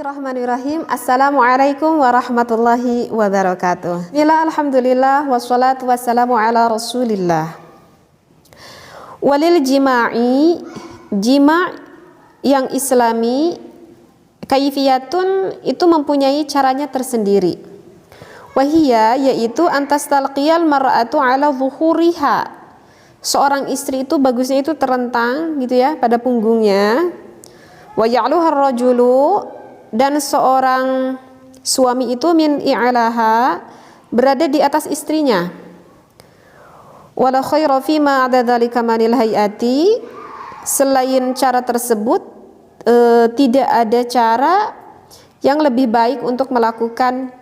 Bismillahirrahmanirrahim. Assalamualaikum warahmatullahi wabarakatuh. Bismillah, alhamdulillah, wassalatu wassalamu ala rasulillah. Walil jima'i, jima' yang islami, kaifiyatun itu mempunyai caranya tersendiri. Wahia yaitu antas talqiyal mar'atu ala zuhuriha. Seorang istri itu bagusnya itu terentang gitu ya pada punggungnya. Wa ya'luha ar-rajulu, dan seorang suami itu min i'laha, berada di atas istrinya. Wala khaira fi ma 'ada dzalika manil hayati, selain cara tersebut tidak ada cara yang lebih baik untuk melakukan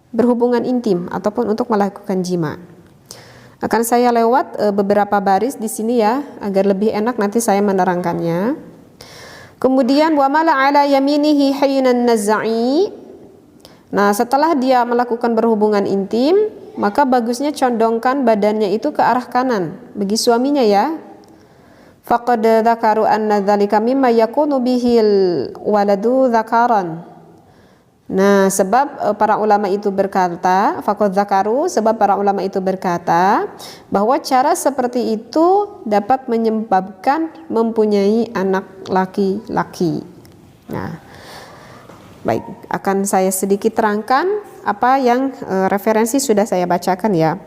berhubungan intim ataupun untuk melakukan jima. Akan saya lewat beberapa baris di sini ya agar lebih enak nanti saya menerangkannya. Kemudian wa mala ala yaminihi haynan naz'i. Nah, setelah dia melakukan berhubungan intim, maka bagusnya condongkan badannya itu ke arah kanan bagi suaminya ya. Faqad dzakaru anna dzalika mimma yakunu bihil waladu dzakaran. Nah, sebab para ulama itu berkata, faqad dzakaru, sebab para ulama itu berkata bahwa cara seperti itu dapat menyebabkan mempunyai anak laki-laki. Nah, baik, akan saya sedikit terangkan apa yang referensi sudah saya bacakan ya.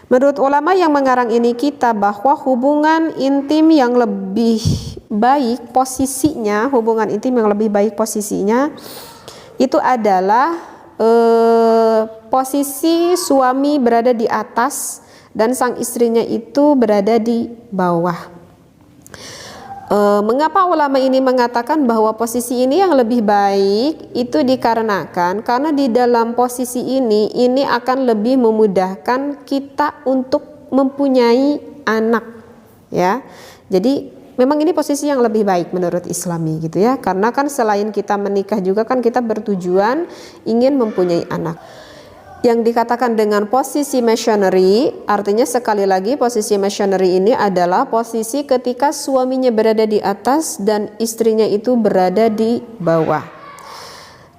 Menurut ulama yang mengarang ini kitab, bahwa hubungan intim yang lebih baik posisinya, hubungan intim yang lebih baik posisinya itu adalah posisi suami berada di atas dan sang istrinya itu berada di bawah. Mengapa ulama ini mengatakan bahwa posisi ini yang lebih baik? Itu dikarenakan karena di dalam posisi ini akan lebih memudahkan kita untuk mempunyai anak ya. Jadi memang ini posisi yang lebih baik menurut Islami gitu ya. Karena kan selain kita menikah juga kan kita bertujuan ingin mempunyai anak. Yang dikatakan dengan posisi missionary, artinya sekali lagi posisi missionary ini adalah posisi ketika suaminya berada di atas dan istrinya itu berada di bawah.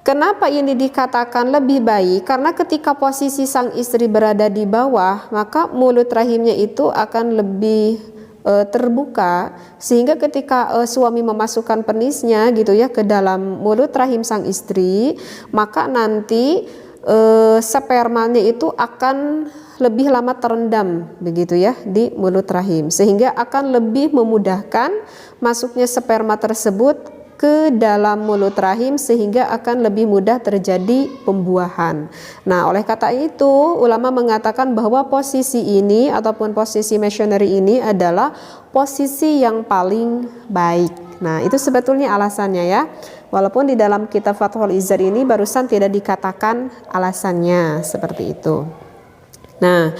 Kenapa ini dikatakan lebih baik? Karena ketika posisi sang istri berada di bawah, maka mulut rahimnya itu akan lebih terbuka, sehingga ketika suami memasukkan penisnya gitu ya ke dalam mulut rahim sang istri, maka nanti spermanya itu akan lebih lama terendam begitu ya di mulut rahim, sehingga akan lebih memudahkan masuknya sperma tersebut ke dalam mulut rahim, sehingga akan lebih mudah terjadi pembuahan. Nah, oleh kata itu ulama mengatakan bahwa posisi ini ataupun posisi missionary ini adalah posisi yang paling baik. Nah, itu sebetulnya alasannya ya. Walaupun di dalam kitab Fathul Izzar ini barusan tidak dikatakan alasannya seperti itu. Nah,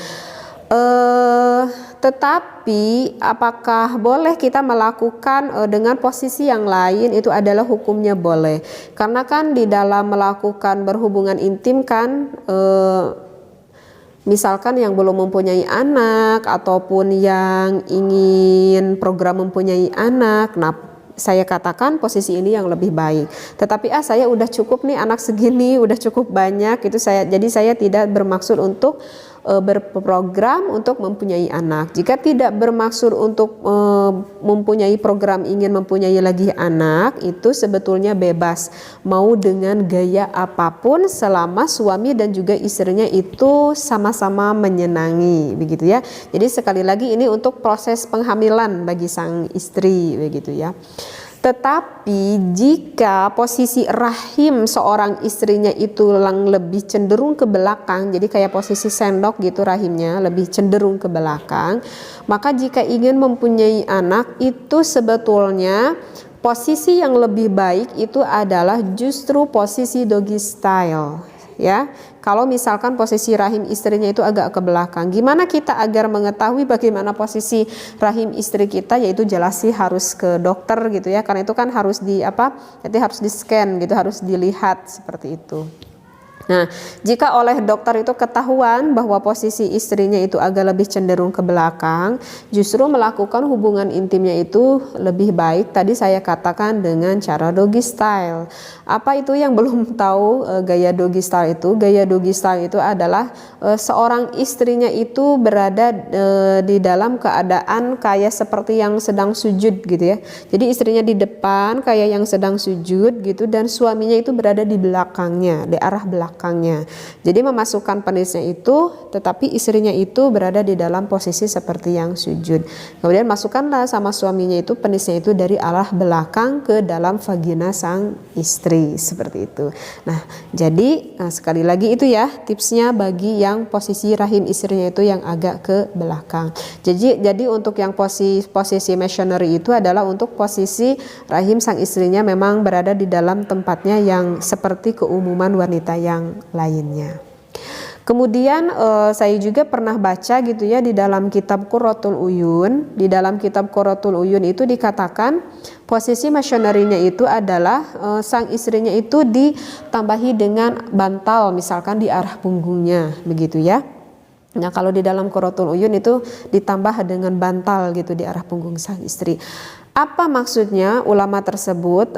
tetapi apakah boleh kita melakukan dengan posisi yang lain? Itu adalah hukumnya boleh. Karena kan di dalam melakukan berhubungan intim kan misalkan yang belum mempunyai anak ataupun yang ingin program mempunyai anak, nah saya katakan posisi ini yang lebih baik. Tetapi saya udah cukup nih anak segini, udah cukup banyak itu jadi saya tidak bermaksud untuk berprogram untuk mempunyai anak. Jika tidak bermaksud untuk mempunyai program ingin mempunyai lagi anak, itu sebetulnya bebas mau dengan gaya apapun selama suami dan juga istrinya itu sama-sama menyenangi begitu ya. Jadi sekali lagi ini untuk proses penghamilan bagi sang istri begitu ya. Tetapi jika posisi rahim seorang istrinya itu lebih cenderung ke belakang, jadi kayak posisi sendok gitu rahimnya lebih cenderung ke belakang, maka jika ingin mempunyai anak itu sebetulnya posisi yang lebih baik itu adalah justru posisi doggy style ya. Kalau misalkan posisi rahim istrinya itu agak ke belakang, gimana kita agar mengetahui bagaimana posisi rahim istri kita? Yaitu jelas sih harus ke dokter gitu ya, karena itu kan harus di nanti harus di scan gitu, harus dilihat seperti itu. Nah, jika oleh dokter itu ketahuan bahwa posisi istrinya itu agak lebih cenderung ke belakang, justru melakukan hubungan intimnya itu lebih baik. Tadi saya katakan dengan cara doggy style. Apa itu yang belum tahu gaya doggy style itu? Gaya doggy style itu adalah seorang istrinya itu berada di dalam keadaan kayak seperti yang sedang sujud gitu ya. Jadi istrinya di depan kayak yang sedang sujud gitu, dan suaminya itu berada di belakangnya, di arah belakangnya. Jadi memasukkan penisnya itu, tetapi istrinya itu berada di dalam posisi seperti yang sujud. Kemudian masukkanlah sama suaminya itu penisnya itu dari arah belakang ke dalam vagina sang istri, seperti itu. Nah, jadi sekali lagi itu ya tipsnya bagi yang posisi rahim istrinya itu yang agak ke belakang. Jadi untuk yang posisi missionary itu adalah untuk posisi rahim sang istrinya memang berada di dalam tempatnya yang seperti keumuman wanita yang lainnya. Kemudian saya juga pernah baca gitu ya di dalam kitab Qurratul Uyun. Di dalam kitab Qurratul Uyun itu dikatakan posisi missionary-nya itu adalah sang istrinya itu ditambahi dengan bantal misalkan di arah punggungnya, begitu ya. Nah, kalau di dalam Qurratul Uyun itu ditambah dengan bantal gitu di arah punggung sang istri. Apa maksudnya ulama tersebut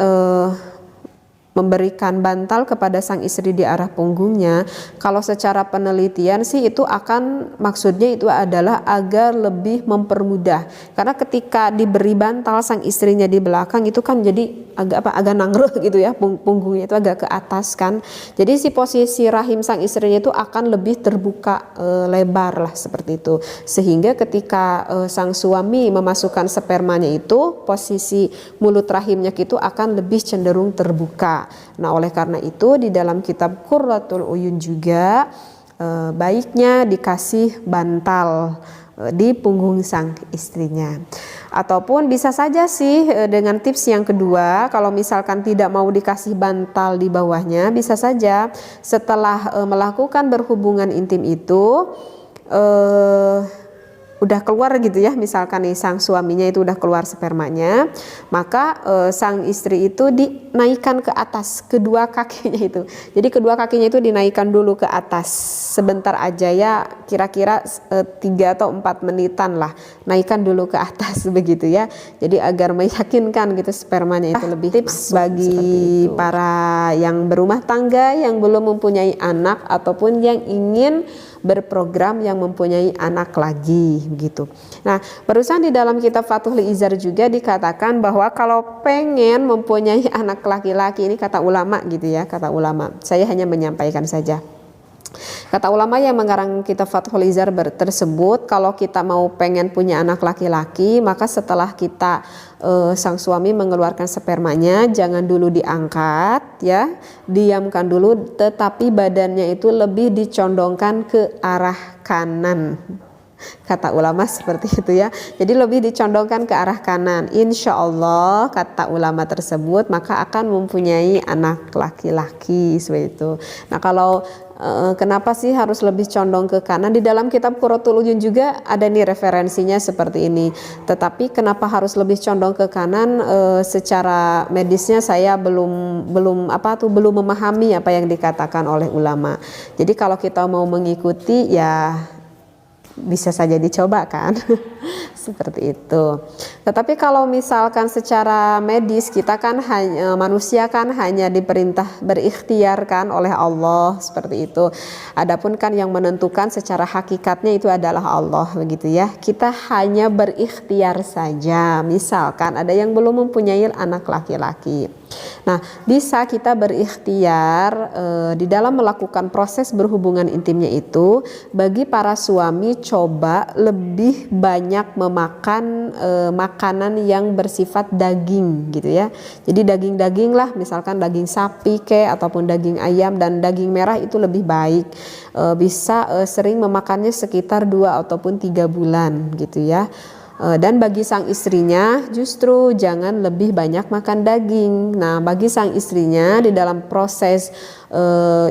memberikan bantal kepada sang istri di arah punggungnya? Kalau secara penelitian sih itu akan maksudnya itu adalah agar lebih mempermudah, karena ketika diberi bantal sang istrinya di belakang itu kan jadi agak nangreh gitu ya, punggungnya itu agak ke atas kan, jadi si posisi rahim sang istrinya itu akan lebih terbuka lebar lah seperti itu, sehingga ketika sang suami memasukkan spermanya itu posisi mulut rahimnya itu akan lebih cenderung terbuka. Nah, oleh karena itu di dalam kitab Qurratul Uyun juga baiknya dikasih bantal di punggung sang istrinya. Ataupun bisa saja sih dengan tips yang kedua, kalau misalkan tidak mau dikasih bantal di bawahnya, bisa saja setelah melakukan berhubungan intim itu udah keluar gitu ya, misalkan nih sang suaminya itu udah keluar spermanya, maka sang istri itu dinaikkan ke atas kedua kakinya itu. Jadi kedua kakinya itu dinaikkan dulu ke atas sebentar aja ya, kira-kira 3 atau 4 menitan lah, naikkan dulu ke atas begitu ya. Jadi agar meyakinkan gitu spermanya itu lebih tips bagi para yang berumah tangga yang belum mempunyai anak ataupun yang ingin berprogram yang mempunyai anak lagi begitu. Nah, barusan di dalam kitab Fathul Izar juga dikatakan bahwa kalau pengen mempunyai anak laki-laki, ini kata ulama gitu ya, kata ulama. Saya hanya menyampaikan saja. Kata ulama yang mengarang kitab Fathul Izar tersebut, kalau kita mau pengen punya anak laki-laki, maka setelah kita sang suami mengeluarkan spermanya, jangan dulu diangkat ya, diamkan dulu, tetapi badannya itu lebih dicondongkan ke arah kanan. Kata ulama seperti itu ya. Jadi lebih dicondongkan ke arah kanan. Insya Allah kata ulama tersebut maka akan mempunyai anak laki-laki seperti itu. Nah, kalau kenapa sih harus lebih condong ke kanan? Di dalam kitab Qurratul Uyun juga ada nih referensinya seperti ini. Tetapi kenapa harus lebih condong ke kanan? Secara medisnya saya belum memahami apa yang dikatakan oleh ulama. Jadi kalau kita mau mengikuti ya bisa saja dicoba kan. Seperti itu. Tetapi kalau misalkan secara medis kita kan manusia kan hanya diperintah berikhtiar kan oleh Allah seperti itu. Adapun kan yang menentukan secara hakikatnya itu adalah Allah begitu ya. Kita hanya berikhtiar saja. Misalkan ada yang belum mempunyai anak laki-laki. Nah, bisa kita berikhtiar di dalam melakukan proses berhubungan intimnya itu, bagi para suami coba lebih banyak memakan makanan yang bersifat daging gitu ya. Jadi daging-daging lah, misalkan daging sapi ataupun daging ayam, dan daging merah itu lebih baik. Bisa sering memakannya sekitar 2 ataupun 3 bulan gitu ya. Dan bagi sang istrinya justru jangan lebih banyak makan daging. Nah, bagi sang istrinya di dalam proses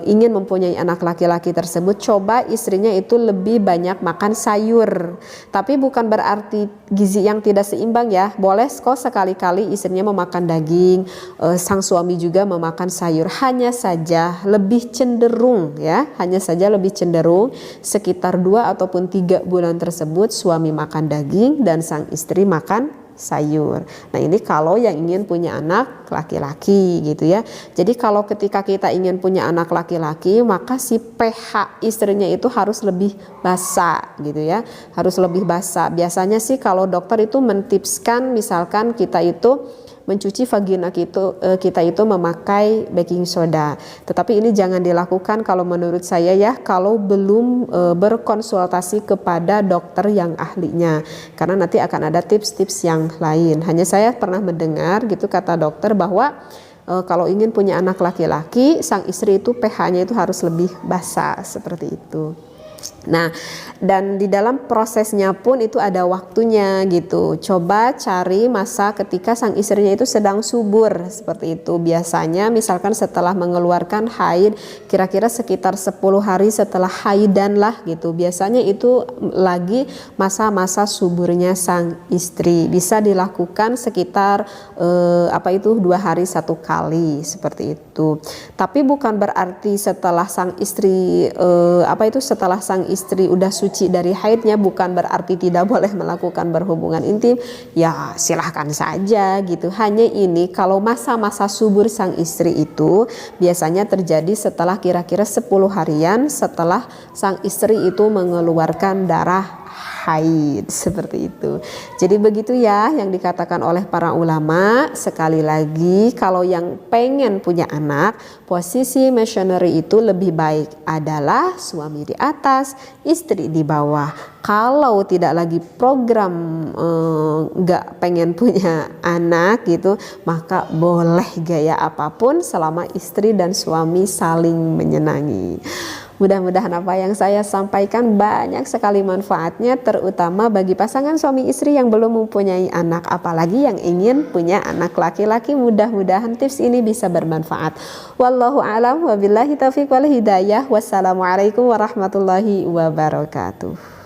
ingin mempunyai anak laki-laki tersebut, coba istrinya itu lebih banyak makan sayur. Tapi bukan berarti gizi yang tidak seimbang ya. Boleh kok sekali-kali istrinya memakan daging, sang suami juga memakan sayur. Hanya saja lebih cenderung ya, hanya saja lebih cenderung sekitar 2 ataupun 3 bulan tersebut suami makan daging dan sang istri makan sayur. Nah, ini kalau yang ingin punya anak laki-laki gitu ya. Jadi kalau ketika kita ingin punya anak laki-laki, maka si pH istrinya itu harus lebih basah gitu ya. Harus lebih basah. Biasanya sih kalau dokter itu mentipskan misalkan kita itu mencuci vagina kita itu memakai baking soda. Tetapi ini jangan dilakukan kalau menurut saya ya, kalau belum berkonsultasi kepada dokter yang ahlinya. Karena nanti akan ada tips-tips yang lain. Hanya saya pernah mendengar gitu kata dokter bahwa kalau ingin punya anak laki-laki, sang istri itu pH-nya itu harus lebih basah seperti itu. Nah, dan di dalam prosesnya pun itu ada waktunya gitu. Coba cari masa ketika sang istrinya itu sedang subur seperti itu. Biasanya misalkan setelah mengeluarkan haid, kira-kira sekitar 10 hari setelah haidan lah gitu. Biasanya itu lagi masa-masa suburnya sang istri. Bisa dilakukan sekitar 2 hari 1 kali seperti itu. Tapi bukan berarti setelah sang istri setelah sang istri udah suci dari haidnya bukan berarti tidak boleh melakukan berhubungan intim. Ya silahkan saja gitu. Hanya ini kalau masa-masa subur sang istri itu biasanya terjadi setelah kira-kira 10 harian setelah sang istri itu mengeluarkan darah haid seperti itu. Jadi begitu ya yang dikatakan oleh para ulama. Sekali lagi kalau yang pengen punya anak, posisi missionary itu lebih baik adalah suami di atas, istri di bawah. Kalau tidak lagi program nggak pengen punya anak gitu, maka boleh gaya apapun selama istri dan suami saling menyenangi. Mudah-mudahan apa yang saya sampaikan banyak sekali manfaatnya, terutama bagi pasangan suami istri yang belum mempunyai anak, apalagi yang ingin punya anak laki-laki. Mudah-mudahan tips ini bisa bermanfaat. Wallahu a'lam wabillahi taufiq wal hidayah. Wassalamualaikum warahmatullahi wabarakatuh.